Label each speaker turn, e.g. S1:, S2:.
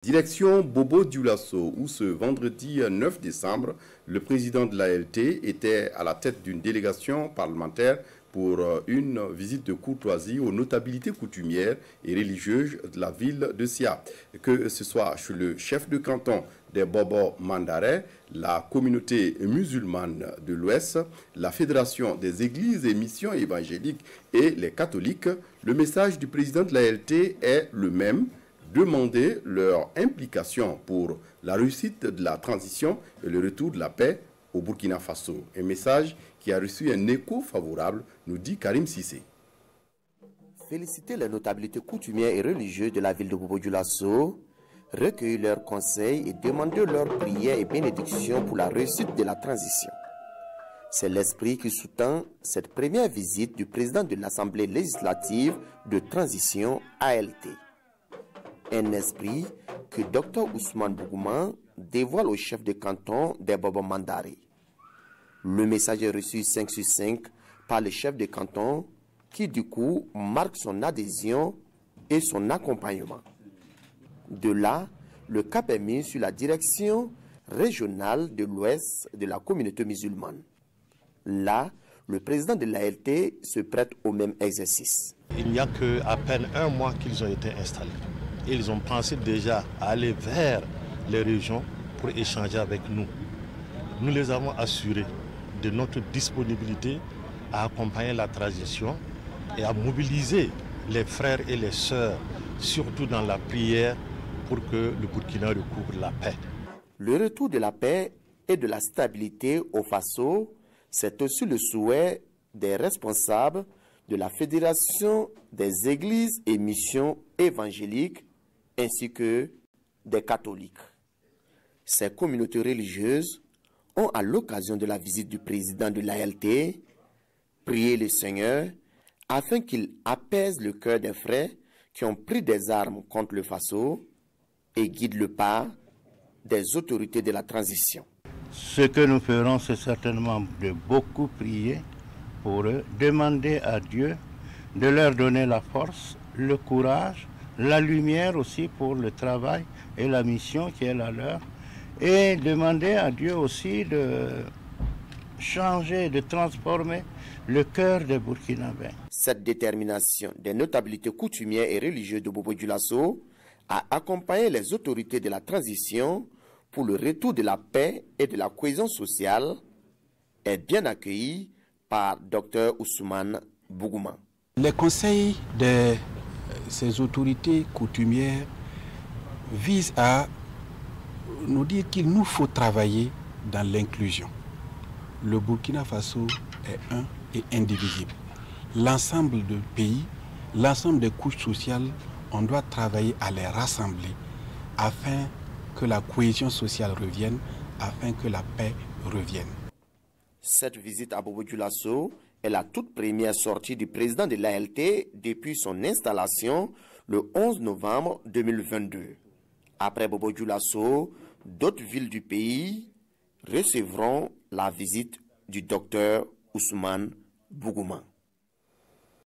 S1: Direction Bobo Dioulasso, où ce vendredi 9 décembre, le président de l'ALT était à la tête d'une délégation parlementaire pour une visite de courtoisie aux notabilités coutumières et religieuses de la ville de Sia. Que ce soit chez le chef de canton des Bobo Mandare, la communauté musulmane de l'Ouest, la Fédération des églises et missions évangéliques et les catholiques, le message du président de l'ALT est le même: demander leur implication pour la réussite de la transition et le retour de la paix au Burkina Faso. Un message qui a reçu un écho favorable, nous dit Karim Sissé.
S2: Féliciter les notabilités coutumières et religieuses de la ville de Bobo Dioulasso, recueillir leurs conseils et demander leurs prières et bénédictions pour la réussite de la transition. C'est l'esprit qui sous-tend cette première visite du président de l'Assemblée législative de transition ALT. Un esprit que Dr Ousmane Bougouma dévoile au chef de canton des Bobo Mandare. Le message est reçu 5 sur 5 par le chef de canton qui du coup marque son adhésion et son accompagnement. De là, le cap est mis sur la direction régionale de l'Ouest de la communauté musulmane. Là, le président de l'ALT se prête au même exercice.
S3: Il n'y a qu'à peine un mois qu'ils ont été installés. Ils ont pensé déjà à aller vers les régions pour échanger avec nous. Nous les avons assurés de notre disponibilité à accompagner la transition et à mobiliser les frères et les sœurs, surtout dans la prière, pour que le Burkina recouvre la paix.
S2: Le retour de la paix et de la stabilité au Faso, c'est aussi le souhait des responsables de la Fédération des églises et missions évangéliques ainsi que des catholiques. Ces communautés religieuses ont, à l'occasion de la visite du président de l'ALT, prié le Seigneur afin qu'il apaise le cœur des frères qui ont pris des armes contre le Faso et guide le pas des autorités de la transition.
S4: Ce que nous ferons, c'est certainement de beaucoup prier pour eux, demander à Dieu de leur donner la force, le courage, la lumière aussi pour le travail et la mission qui est la leur, et demander à Dieu aussi de changer, de transformer le cœur des Burkinabés.
S2: Cette détermination des notabilités coutumières et religieuses de Bobo Dioulasso a accompagné les autorités de la transition pour le retour de la paix et de la cohésion sociale est bien accueilli par Dr Ousmane Bougouma.
S5: Les conseils de ces autorités coutumières visent à nous dire qu'il nous faut travailler dans l'inclusion. Le Burkina Faso est un et indivisible. L'ensemble du pays, l'ensemble des couches sociales, on doit travailler à les rassembler afin que la cohésion sociale revienne, afin que la paix revienne.
S2: Cette visite à Bobo Dioulasso est la toute première sortie du président de l'ALT depuis son installation le 11 novembre 2022. Après Bobo Dioulasso, d'autres villes du pays recevront la visite du docteur Ousmane Bougouma.